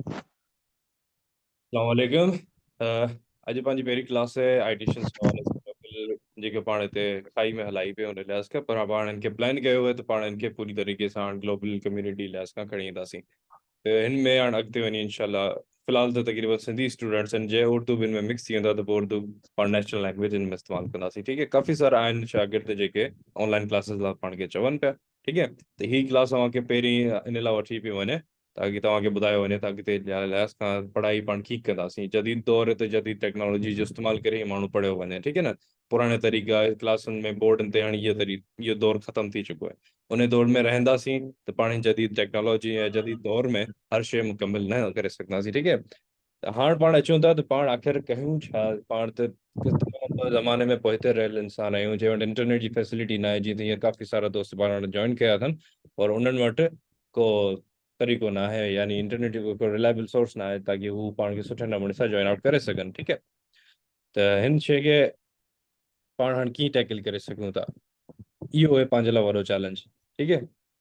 अस्सलामुअलैकुम। अॼु पंहिंजी पहिरीं क्लास आहे आईटीशन जेके पाण हिते खाई में हलाई पियो हुन लिहाज़ खां, पर पाण हिनखे प्लान कयो आहे त पाण हिनखे पूरी तरीक़े सां ग्लोबल कम्युनिटी लिहाज़ खां खणी ईंदासीं। त हिन में हाणे अॻिते वञी इनशाला फ़िलहाल त तक़रीबन सिंधी स्टूडेंट्स आहिनि, जंहिं उर्दू ॿिनि में मिक्स थी वेंदा त पोइ उर्दू पाण नेशनल लैंग्वेज में इस्तेमालु कंदासीं। ठीकु है, काफ़ी सारा आहिनि शागिर्द जेके ऑनलाइन क्लासिस लाइ पाण खे चवनि पिया। ठीकु है, त हीअ क्लास तव्हांखे पहिरीं इन लाइ वठी पई वञे ताकि तव्हांखे ॿुधायो वञे त अॻिते लिहाज़ खां पढ़ाई पाण कीअं कंदासीं। जदीद दौर ते जदीद टेक्नोलॉजी जो इस्तेमालु करे ही माण्हू पढ़ियो वञे। ठीकु है न, पुराणे तरीक़ा क्लासुनि में बोर्डनि ते हाणे इहो दौर ख़तमु थी चुको आहे। उन दौर में रहंदासीं त पाण जदीद टेक्नोलॉजी ऐं जदीद दौर में हर शइ मुकमिल न करे सघंदासीं। ठीकु है, त हाणे पाण अचूं था त पाण आख़िर कयूं छा। पाण त तमामु ज़माने में पोइते रहियल इंसान आहियूं जंहिं वटि इंटरनेट जी फैसिलिटी न आहे। जीअं त हींअर काफ़ी सारा दोस्त पाण वटि जॉइन कया अथनि और उन्हनि वटि को तरीक़ो न आहे, यानी इंटरनेट जो को रिलायबल सोर्स न आहे ताकि हू पाण खे सुठे नमूने सां जॉइन आउट करे सघनि। ठीकु है, त हिन शइ खे पाण हाणे कीअं टैकल करे सघूं था, इहो आहे पंहिंजे लाइ वॾो चैलेंज। ठीकु है,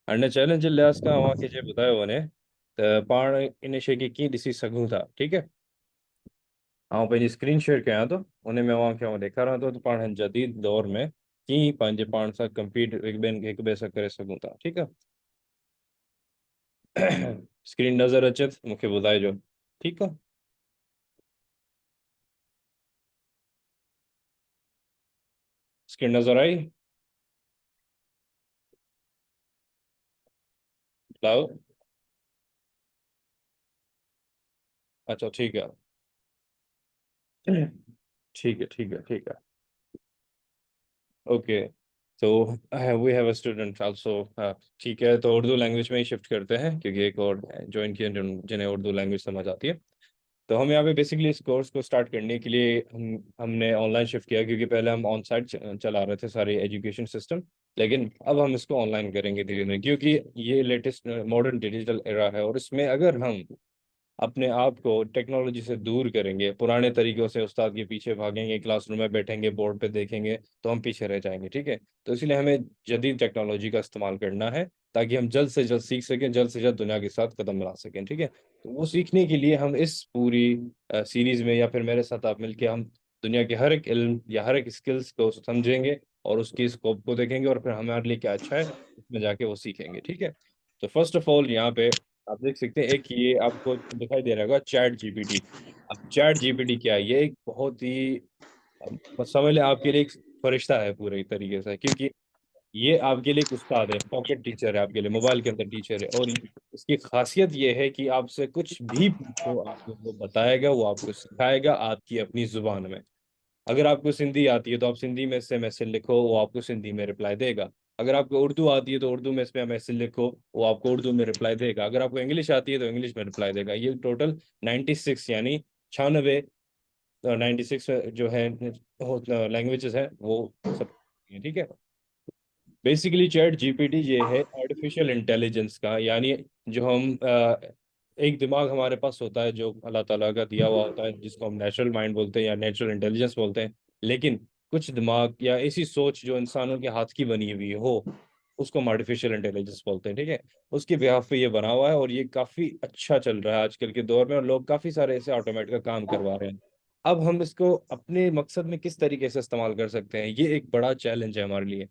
हाणे हिन चैलेंज जे लिहाज़ खां अव्हांखे जे ॿुधायो वञे त पाण इन शइ खे कीअं ॾिसी सघूं था। ठीकु है, आउं पंहिंजी स्क्रीन शेयर कयां थो, उन में अव्हांखे ॾेखारियां थो त पाण हिन जदीद दौर में कीअं पंहिंजे पाण सां कम्पीट हिक ॿिए सां करे सघूं था। ठीकु है, स्क्रीन नज़र अचे त मूंखे ॿुधाइजो। ठीकु आहे, स्क्रीन नज़र आई? ॿुधायो। अच्छा ठीक है। ठीक है, ठीक है, ठीक है। ओके, तो we have a student also. ठीक है, तो उर्दू लैंग्वेज में ही शिफ्ट करते हैं क्योंकि एक और ज्वाइन किया जिन्हें उर्दू लैंग्वेज समझ आती है। तो हम यहाँ पे बेसिकली इस कोर्स को स्टार्ट करने के लिए हमने ऑनलाइन शिफ्ट किया क्योंकि पहले हम ऑन साइट चला रहे थे सारे एजुकेशन सिस्टम। लेकिन अब हम इसको ऑनलाइन करेंगे धीरे धीरे क्योंकि ये लेटेस्ट मॉडर्न डिजिटल एरा है और इसमें अगर हम अपने आप को टेक्नोलॉजी से दूर करेंगे, पुराने तरीकों से उस्ताद के पीछे भागेंगे, क्लासरूम में बैठेंगे, बोर्ड पे देखेंगे, तो हम पीछे रह जाएंगे। ठीक है, तो इसलिए हमें जदीद टेक्नोलॉजी का इस्तेमाल करना है ताकि हम जल्द से जल्द सीख सकें, जल्द से जल्द दुनिया के साथ कदम मिला सकें। ठीक है, तो वो सीखने के लिए हम इस पूरी सीरीज में या फिर मेरे साथ आप मिलके हम दुनिया के हर एक इल्म या हर एक स्किल्स को समझेंगे और उसकी स्कोप को देखेंगे और फिर हमारे लिए क्या अच्छा है उसमें जाके वो सीखेंगे। ठीक है, तो फर्स्ट ऑफ ऑल यहाँ पे आप देख सकते हैं एक ये आपको दिखाई दे रहा होगा चैट जीपीटी। अब चैट जीपीटी क्या है, ये एक बहुत ही समझ लें आपके लिए एक फरिश्ता है पूरे तरीके से, क्योंकि ये आपके लिए एक उस्ताद है, पॉकेट टीचर है, आपके लिए मोबाइल के अंदर टीचर है। और इसकी खासियत ये है कि आपसे कुछ भी पूछो आपको वो बताएगा, वो आपको सिखाएगा आपकी अपनी जुबान में। अगर आपको सिंधी आती है तो आप सिंधी में इससे मैसेज लिखो, वो आपको सिंधी में रिप्लाई देगा। अगर आपको उर्दू आती है तो उर्दू में इस पे मैसेज लिखो, वो आपको उर्दू में रिप्लाई देगा। अगर आपको इंग्लिश आती है तो इंग्लिश में रिप्लाई देगा। ये टोटल 96 यानी 96 96 जो है लैंग्वेजेस है वो सब। ठीक है, बेसिकली चैट जीपीटी ये है आर्टिफिशियल इंटेलिजेंस का, यानी जो हम एक दिमाग हमारे पास होता है जो अल्लाह ताला का दिया हुआ होता है, जिसको हम नेचुरल माइंड बोलते हैं या नेचुरल इंटेलिजेंस बोलते हैं। लेकिन कुछ दिमाग या ऐसी सोच जो इंसानों के हाथ की बनी हुई हो, उसको हम आर्टिफिशियल इंटेलिजेंस बोलते हैं। ठीक है, उसके बिहाफ पे ये बना हुआ है और ये काफ़ी अच्छा चल रहा है आजकल के दौर में और लोग काफ़ी सारे ऐसे ऑटोमेट का काम करवा रहे हैं। अब हम इसको अपने मकसद में किस तरीके से इस्तेमाल कर सकते हैं, ये एक बड़ा चैलेंज है हमारे लिए।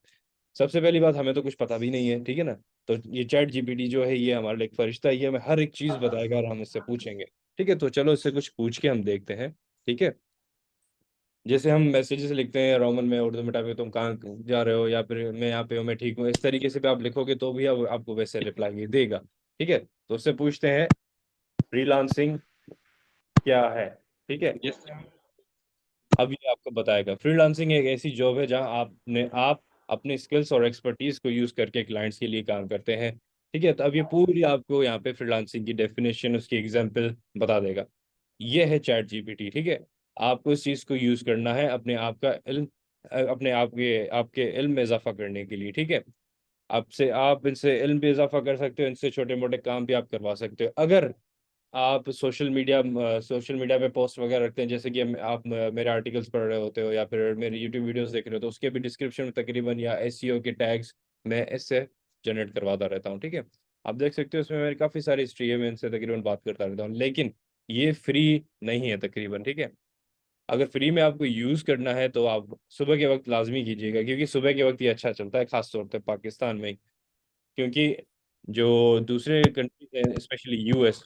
सबसे पहली बात, हमें तो कुछ पता भी नहीं है। ठीक है ना, तो ये चैट जीपीटी जो है ये हमारे लिए एक फरिश्ता ही है, हमें हर एक चीज बताएगा और हम इससे पूछेंगे। ठीक है, तो चलो इससे कुछ पूछ के हम देखते हैं। ठीक है, जैसे हम मैसेजेस लिखते हैं रोमन में, उर्दू में टाइप तुम कहाँ जा रहे हो या फिर मैं यहाँ पे हूँ, मैं ठीक हूँ, इस तरीके से भी आप लिखोगे तो भी अब आपको वैसे रिप्लाई देगा। ठीक है, तो उससे पूछते हैं फ्रीलांसिंग क्या है। ठीक है, अब ये आपको बताएगा फ्रीलांसिंग एक ऐसी जॉब है जहां आप अपने स्किल्स और एक्सपर्टीज को यूज करके क्लाइंट्स के लिए काम करते हैं। ठीक है, तो अब ये पूरी आपको यहाँ पे फ्रीलांसिंग की डेफिनेशन, उसकी एग्जांपल बता देगा। ये है चैट जीपीटी। ठीक है, आपको इस चीज को यूज करना है अपने आप का इल्म, अपने आप के आपके इल्म में इजाफा करने के लिए। ठीक है, आपसे आप इनसे इल्म भी इजाफा कर सकते हो, इनसे छोटे मोटे काम भी आप करवा सकते हो। अगर आप सोशल मीडिया पे पोस्ट वगैरह रखते हैं, जैसे कि आप मेरे आर्टिकल्स पढ़ रहे होते हो या फिर मेरे यूट्यूब वीडियोस देख रहे हो, तो उसके भी डिस्क्रिप्शन में तकरीबन या एसईओ के टैग्स मैं इससे जनरेट करवाता रहता हूँ। ठीक है, आप देख सकते हो इसमें मेरी काफ़ी सारी हिस्ट्री है, मैं इनसे तकरीबन बात करता रहता हूँ, लेकिन ये फ्री नहीं है तकरीबन, ठीक है। अगर फ्री में आपको यूज़ करना है तो आप सुबह के वक्त लाजमी कीजिएगा, क्योंकि सुबह के वक्त ये अच्छा चलता है, खास तौर पे पाकिस्तान में। क्योंकि जो दूसरे कंट्रीज हैं, स्पेशली यूएस,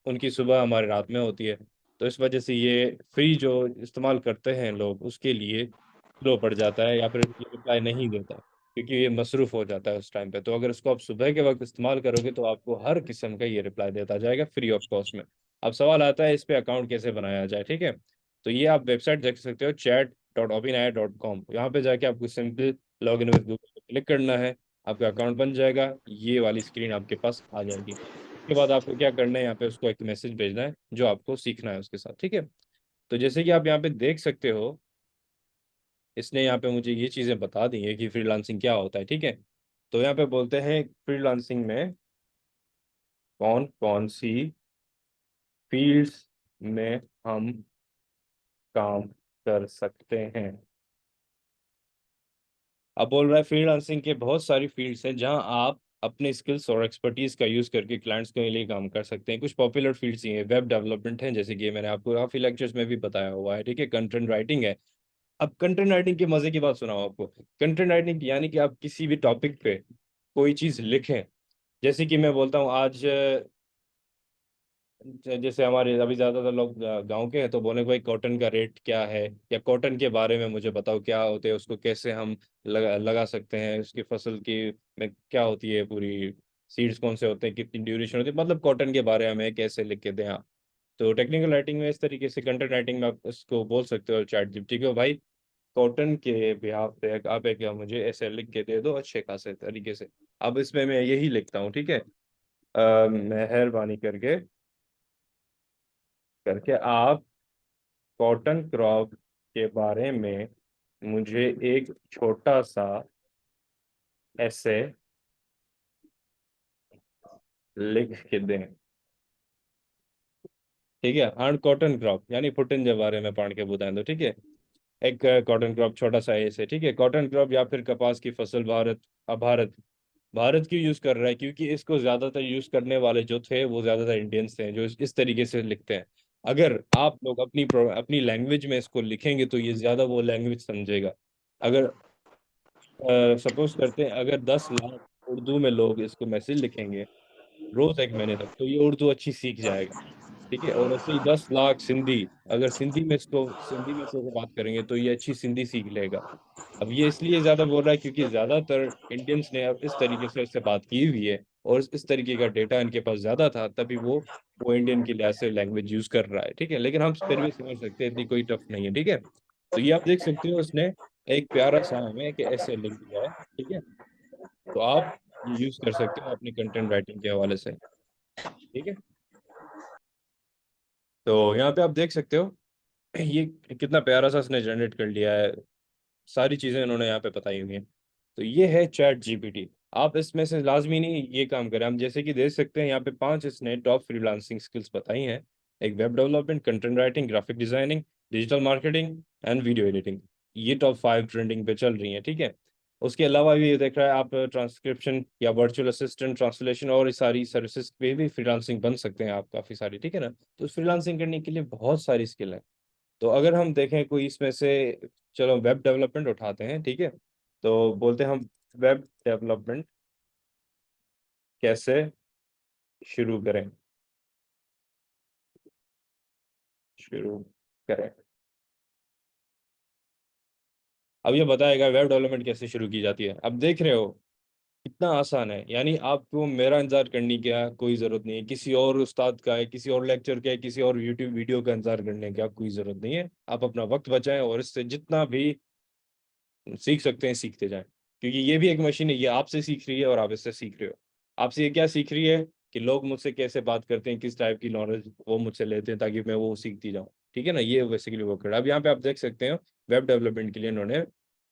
उनकी सुबह हमारे रात में होती है। तो इस वजह से ये फ्री जो इस्तेमाल करते हैं लोग, उसके लिए स्लो पड़ जाता है या फिर ये रिप्लाई नहीं देता, क्योंकि ये मसरूफ़ हो जाता है उस टाइम पे। तो अगर इसको आप सुबह के वक्त इस्तेमाल करोगे तो आपको हर किस्म का ये रिप्लाई देता जाएगा फ्री ऑफ कॉस्ट में। अब सवाल आता है इस पे अकाउंट कैसे बनाया जाए, ठीक है। तो ये आप वेबसाइट देख सकते हो, chat.openai.com। यहाँ पे जाके आपको simple log in with Google click करना है, आपका अकाउंट बन जाएगा, ये वाली स्क्रीन आपके पास आ जाएगी। उसके बाद आपको क्या करना है, यहाँ पे उसको एक मैसेज भेजना है जो आपको सीखना है उसके साथ, ठीक है। तो जैसे कि आप यहाँ पे देख सकते हो, इसने यहाँ पे मुझे ये चीज़ें बता दी है कि फ्रीलांसिंग क्या होता है, ठीक है। तो यहाँ पे बोलते हैं फ्रीलांसिंग में कौन कौन सी फील्ड्स में हम काम कर सकते हैं। अब बोल रहा है फ्रीलांसिंग के बहुत सारी फील्ड्स हैं जहां आप अपने स्किल्स और एक्सपर्टीज का यूज करके क्लाइंट्स के लिए काम कर सकते हैं। कुछ पॉपुलर फील्ड्स ये हैं, वेब डेवलपमेंट है, जैसे कि मैंने आपको काफी लेक्चर्स में भी बताया हुआ है, ठीक है। कंटेंट राइटिंग है। अब कंटेंट राइटिंग की मजे की बात सुनाओ आपको। कंटेंट राइटिंग यानी कि आप किसी भी टॉपिक पे कोई चीज लिखें। जैसे कि मैं बोलता हूँ आज, जैसे हमारे अभी ज्यादातर लोग गांव के हैं, तो बोले भाई कॉटन का रेट क्या है, या कॉटन के बारे में मुझे बताओ क्या होते हैं, उसको कैसे हम लगा सकते हैं, उसकी फसल की में क्या होती है, पूरी सीड्स कौन से होते हैं, कितनी ड्यूरेशन होती है, मतलब कॉटन के बारे में कैसे लिख के दें आप। तो टेक्निकल राइटिंग में इस तरीके से, कंटेंट राइटिंग में आप इसको बोल सकते हो चैट जीपीटी को, भाई कॉटन के बिहाफ पे आप एक मुझे ऐसे लिख के दे दो अच्छे खासे तरीके से। अब इसमें मैं यही लिखता हूँ, ठीक है। मेहरबानी करके करके आप कॉटन क्रॉप के बारे में मुझे एक छोटा सा ऐसे लिख के दें, ठीक है। हाँ, कॉटन क्रॉप यानी फुटन के बारे में पढ़ के बताएं, तो ठीक है। एक कॉटन क्रॉप छोटा सा ऐसे, ठीक है। कॉटन क्रॉप या फिर कपास की फसल भारत। अब भारत, भारत क्यों यूज कर रहा है, क्योंकि इसको ज्यादातर यूज करने वाले जो थे वो ज्यादातर इंडियंस थे, जो इस तरीके से लिखते हैं। अगर आप लोग अपनी लैंग्वेज में इसको लिखेंगे तो ये ज्यादा वो लैंग्वेज समझेगा। अगर सपोज करते हैं अगर 10 लाख उर्दू में लोग इसको मैसेज लिखेंगे रोज एक महीने तक, तो ये उर्दू अच्छी सीख जाएगा, ठीक है। और ऐसे ही 10 लाख सिंधी, अगर सिंधी में से बात करेंगे तो ये अच्छी सिंधी सीख लेगा। अब ये इसलिए ज्यादा बोल रहा है क्योंकि ज्यादातर इंडियंस ने अब इस तरीके से उससे बात की हुई है, और इस तरीके का डेटा इनके पास ज्यादा था, तभी वो इंडियन के लिहाज से लैंग्वेज यूज कर रहा है, ठीक है। लेकिन हम फिर भी समझ सकते हैं, इतनी कोई टफ नहीं है, ठीक है। तो ये आप देख सकते हो, उसने एक प्यारा सा हमें कि ऐसे लिख दिया है, ठीक है। तो आप ये यूज कर सकते हो अपनी कंटेंट राइटिंग के हवाले से, ठीक है। तो यहाँ पे आप देख सकते हो ये कितना प्यारा सा इसने जनरेट कर लिया है, सारी चीज़ें इन्होंने यहाँ पे बताई हुई हैं। तो ये है चैट जीपीटी। आप इसमें से लाजमी नहीं ये काम करें, हम जैसे कि देख सकते हैं यहाँ पे 5 इसने टॉप फ्रीलांसिंग स्किल्स बताई हैं। एक web development, content writing, graphic designing, digital marketing and video editing. ये टॉप 5 ट्रेंडिंग पे चल रही हैं, ठीक है। उसके अलावा भी ये देख रहा है आप ट्रांसक्रिप्शन या वर्चुअल असिस्टेंट, ट्रांसलेशन और ये सारी सर्विसेज पे भी फ्रीलांसिंग बन सकते हैं आप काफ़ी सारी, ठीक है ना। तो फ्रीलांसिंग करने के लिए बहुत सारी स्किल है। तो अगर हम देखें कोई इसमें से, चलो वेब डेवलपमेंट उठाते हैं, ठीक है। तो बोलते हैं हम वेब डेवलपमेंट कैसे शुरू करें, शुरू करें। अब ये बताएगा वेब डेवलपमेंट कैसे शुरू की जाती है। अब देख रहे हो कितना आसान है, यानी आपको मेरा इंतजार करने की कोई ज़रूरत नहीं है, किसी और उस्ताद का है, किसी और लेक्चर का है, किसी और यूट्यूब वीडियो का इंतजार करने की कोई ज़रूरत नहीं है। आप अपना वक्त बचाएं और इससे जितना भी सीख सकते हैं सीखते जाएं, क्योंकि ये भी एक मशीन है, ये आपसे सीख रही है और आप इससे सीख रहे हो। आपसे ये क्या सीख रही है कि लोग मुझसे कैसे बात करते हैं, किस टाइप की नॉलेज वो मुझसे लेते हैं, ताकि मैं वो सीखती जाऊँ, ठीक है ना। ये बेसिकली वो कर रहा है। अब यहाँ पे आप देख सकते हो वेब डेवलपमेंट के लिए इन्होंने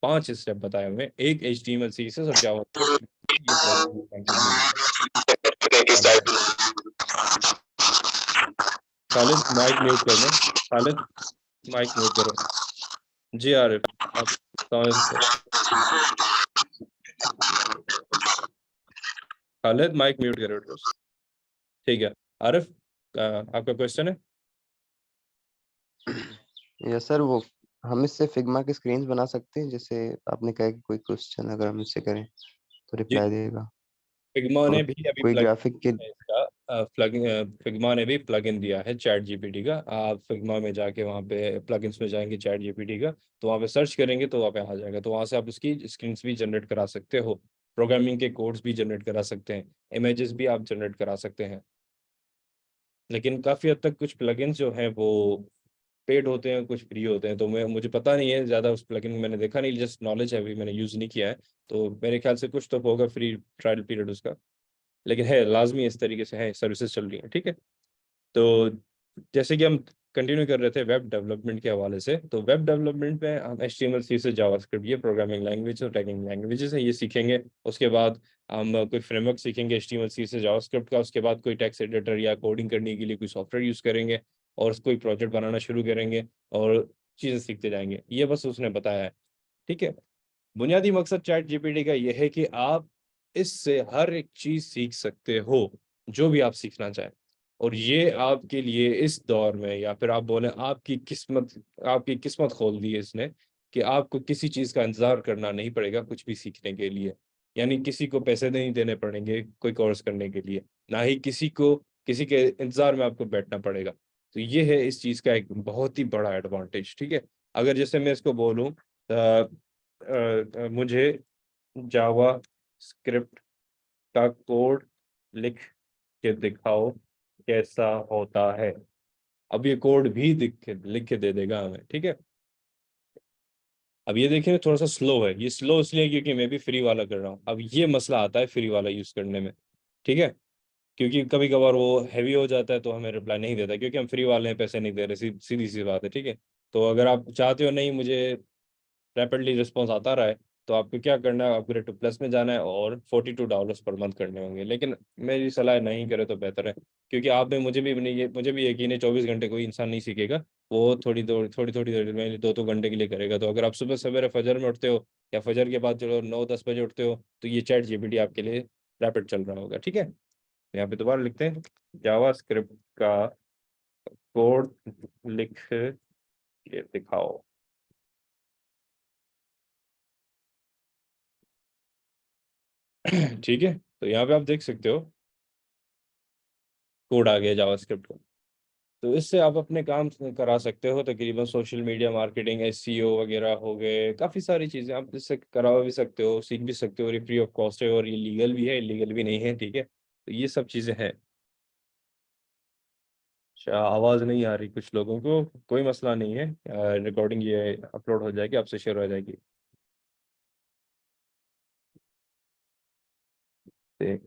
5 स्टेप बताए हुए हैं। एक HTML CSS और जावास्क्रिप्ट, ये प्रोग्रामिंग लैंग्वेज है। खालिद माइक म्यूट कर दें, खालिद माइक म्यूट करो। जी आरिफ, आप खालिद माइक म्यूट करो please। ठीक है आरिफ, आपका क्वेश्चन है? यस सर, वो हम इससे फिग्मा की स्क्रीन्स बना सकते हैं, जैसे आपने कहा कि कोई क्वेश्चन अगर हम इससे करें तो जी, रिप्लाई देगा, फिग्मा ने और भी अभी कोई प्लग ग्राफिक के। है इसका फिग्मा ने भी प्लग इन दिया है चैट जीपीटी का। आप फिग्मा में जाके वहाँ पे प्लगइन्स में जाएंगे चैट जीपीटी का, तो वहाँ पे सर्च करेंगे तो वहाँ पे आ जाएगा। तो वहाँ से आप उसकी स्क्रीन्स भी जनरेट करा सकते हो, प्रोग्रामिंग के कोड्स भी जनरेट करा सकते हैं, इमेजेस भी आप जनरेट करा सकते हैं। लेकिन काफ़ी हद तक कुछ प्लगइन्स जो हैं वो पेड होते हैं, कुछ फ्री होते हैं। तो मुझे पता नहीं है ज़्यादा, उस प्लगइन मैंने देखा नहीं, जस्ट नॉलेज है, अभी मैंने यूज़ नहीं किया है। तो मेरे ख्याल से कुछ तो होगा फ्री ट्रायल पीरियड उसका, लेकिन है लाजमी, इस तरीके से है, सर्विसेज चल रही हैं। ठीक है, तो जैसे कि हम कंटिन्यू कर रहे थे वेब डेवलपमेंट के हवाले से, तो वेब डेवलपमेंट में हम HTML CSS जावास्क्रिप्ट, ये प्रोग्रामिंग लैंग्वेज और टैगिंग लैंग्वेजेस हैं, ये सीखेंगे। उसके बाद हम कोई फ्रेमवर्क सीखेंगे HTML CSS जावास्क्रिप्ट का। उसके बाद कोई टेक्स्ट एडिटर या कोडिंग करने के लिए कोई सॉफ्टवेयर यूज़ करेंगे, और कोई प्रोजेक्ट बनाना शुरू करेंगे, और चीज़ें सीखते जाएंगे। ये बस उसने बताया है। ठीक है, बुनियादी मकसद चैट जीपीटी का यह है कि आप इससे हर एक चीज सीख सकते हो, जो भी आप सीखना चाहें। और ये आपके लिए इस दौर में, या फिर आप बोले आपकी किस्मत खोल दी है इसने, कि आपको किसी चीज का इंतजार करना नहीं पड़ेगा कुछ भी सीखने के लिए। यानी किसी को पैसे नहीं देने पड़ेंगे कोई कोर्स करने के लिए, ना ही किसी के इंतजार में आपको बैठना पड़ेगा। तो ये है इस चीज का एक बहुत ही बड़ा एडवांटेज। ठीक है, अगर जैसे मैं इसको बोलूँ, मुझे जावा स्क्रिप्ट का कोड लिख के दिखाओ कैसा होता है, अब ये कोड भी लिख के दे देगा हमें। ठीक है, अब ये देखिए थोड़ा सा स्लो है, ये स्लो इसलिए क्योंकि मैं भी फ्री वाला कर रहा हूँ। अब ये मसला आता है फ्री वाला यूज़ करने में। ठीक है, क्योंकि कभी कभार वो हैवी हो जाता है तो हमें रिप्लाई नहीं देता, क्योंकि हम फ्री वाले हैं, पैसे नहीं दे रहे, सीधी सी बात है। ठीक है, तो अगर आप चाहते हो नहीं मुझे रैपिडली रिस्पॉन्स आता रहा है, तो आपको क्या करना है, अपग्रेड टू प्लस में जाना है और $42 पर मंथ करने होंगे। लेकिन मेरी सलाह नहीं करे तो बेहतर है, क्योंकि आप में मुझे भी यकीन है 24 घंटे कोई इंसान नहीं सीखेगा। वो थोड़ी देर में 2-2 घंटे के लिए करेगा। तो अगर आप सुबह सवेरे फजर में उठते हो, या फजर के बाद चलो 9-10 बजे उठते हो, तो ये चैट जीपीटी आपके लिए रैपिड चल रहा होगा। ठीक है, यहाँ पे दोबारा लिखते हैं, जावा स्क्रिप्ट का कोड लिख के दिखाओ। ठीक है, तो यहाँ पे आप देख सकते हो कोड आ गया जावास्क्रिप्ट का। तो इससे आप अपने काम करा सकते हो, तकरीबन सोशल मीडिया मार्केटिंग, SEO वगैरह हो गए, काफ़ी सारी चीज़ें आप इससे करा भी सकते हो, सीख भी सकते हो। और ये फ्री ऑफ कॉस्ट है, और ये लीगल भी है, इलीगल भी नहीं है। ठीक है, तो ये सब चीज़ें हैं। अच्छा, आवाज़ नहीं आ रही कुछ लोगों को, कोई मसला नहीं है, रिकॉर्डिंग ये अपलोड हो जाएगी, आपसे शेयर हो जाएगी। देख,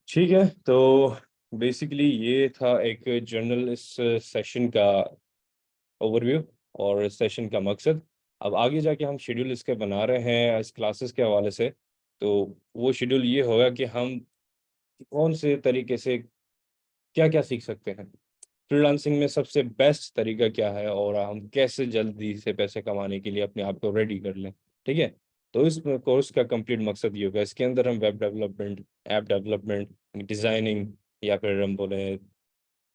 ठीक है, तो बेसिकली ये था एक जर्नल इस सेशन का ओवरव्यू, और इस सेशन का मकसद। अब आगे जाके हम शेड्यूल इसके बना रहे हैं इस क्लासेस के हवाले से। तो वो शेड्यूल ये होगा कि हम कौन से तरीके से क्या क्या सीख सकते हैं, फ्रीलांसिंग में सबसे बेस्ट तरीका क्या है, और हम कैसे जल्दी से पैसे कमाने के लिए अपने आप को रेडी कर लें। ठीक है, तो इस कोर्स का कंप्लीट मकसद ये होगा, इसके अंदर हम web development, app development, designing, या फिर हम बोले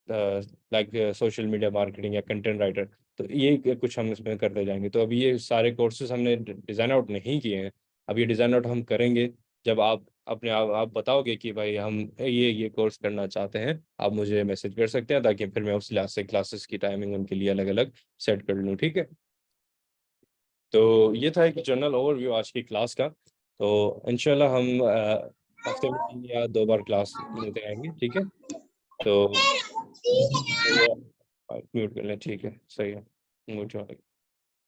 लाइक सोशल मीडिया मार्केटिंग या कंटेंट राइटर, तो ये कुछ हम इसमें करते जाएंगे। तो अभी ये सारे कोर्सेज हमने डिज़ाइन आउट नहीं किए हैं, अब ये डिज़ाइन आउट हम करेंगे जब आप बताओगे कि भाई हम ये कोर्स करना चाहते हैं। आप मुझे मैसेज कर सकते हैं, ताकि फिर मैं उस लिहाज से क्लासेस की टाइमिंग उनके लिए अलग अलग सेट कर लूँ। ठीक है, तो ये था एक जनरल ओवरव्यू आज की क्लास का। तो इंशाल्लाह हम हफ्ते में 3 या 2 बार क्लास लेते रहेंगे। ठीक है, तो म्यूट कर लें, ठीक है, सही है, म्यूट हो गई।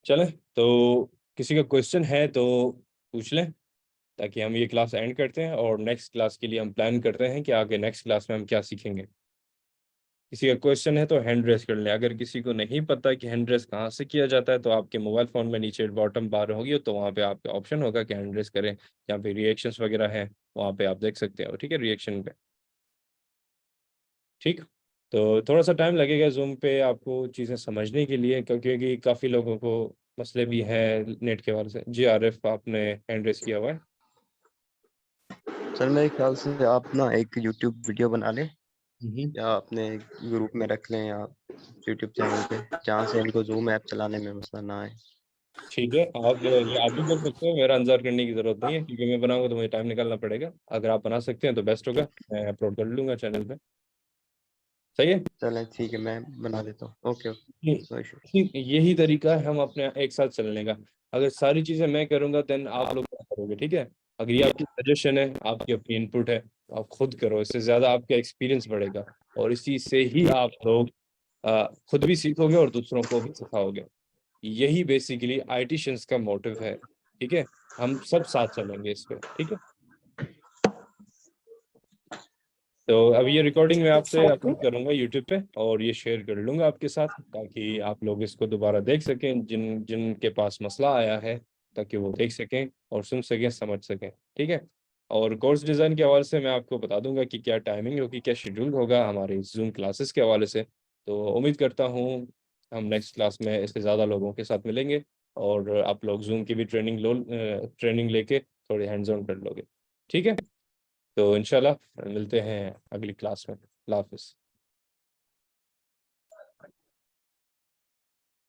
चलें, तो किसी का क्वेश्चन है तो पूछ लें, ताकि हम ये क्लास एंड करते हैं, और नेक्स्ट क्लास के लिए हम प्लान करते हैं कि आगे नेक्स्ट क्लास में हम क्या सीखेंगे। किसी का क्वेश्चन है तो हैंड रेस कर लें। अगर किसी को नहीं पता कि हैंड रेस कहाँ से किया जाता है, तो आपके मोबाइल फ़ोन में नीचे बॉटम बार होगी, तो वहाँ पे आपका ऑप्शन होगा कि हैंड रेस करें, या फिर रिएक्शंस वगैरह हैं, वहाँ पे आप देख सकते हो। ठीक है, रिएक्शन पे। ठीक, तो थोड़ा सा टाइम लगेगा जूम पे आपको चीज़ें समझने के लिए, क्योंकि काफ़ी लोगों को मसले भी हैं नेट के हवाले से। जी आरिफ, आपने हैंड रेस किया हुआ है। सर मेरे ख्याल से आप ना एक यूट्यूब वीडियो बना लें हम्म। या अपने ग्रुप में रख लें या यूट्यूब चैनल पे, जहाँ से इनको जूम ऐप चलाने में मसला ना आए। ठीक है, आप ये आप भी कर सकते हो, मेरा इंतजार करने की जरूरत नहीं है, क्योंकि मैं बनाऊंगा तो मुझे टाइम निकालना पड़ेगा। अगर आप बना सकते हैं तो बेस्ट होगा, मैं अपलोड कर लूंगा चैनल पे। सही है। चलें ठीक है, मैं बना देता हूँ। ओके ओके, ये- नो इशू। यही तरीका है हम अपने एक साथ चलने का। अगर सारी चीजें मैं करूंगा देन आप लोग क्या करोगे? ठीक है। अगर ये आपकी सजेशन है, आपकी अपनी इनपुट है, तो आप खुद करो, इससे ज्यादा आपका एक्सपीरियंस बढ़ेगा। और इसी से ही आप लोग खुद भी सीखोगे और दूसरों को भी सिखाओगे। यही बेसिकली आईटीशियंस का मोटिव है। ठीक है। हम सब साथ चलेंगे इस पे। ठीक है। तो अब ये रिकॉर्डिंग मैं आपसे अपलोड करूंगा यूट्यूब पे, और ये शेयर कर लूंगा आपके साथ, ताकि आप लोग इसको दोबारा देख सकें, जिनके पास मसला आया है, ताकि वो देख सकें और सुन सकें, समझ सकें। ठीक है। और कोर्स डिज़ाइन के हवाले से मैं आपको बता दूंगा कि क्या टाइमिंग होगी, क्या शेड्यूल होगा हमारी जूम क्लासेस के हवाले से। तो उम्मीद करता हूँ हम नेक्स्ट क्लास में इससे ज़्यादा लोगों के साथ मिलेंगे, और आप लोग जूम की भी ट्रेनिंग लेके थोड़ी हैंड्स ऑन कर लोगे। ठीक है। तो इंशाल्लाह मिलते हैं अगली क्लास में। अल्लाह हाफिज़।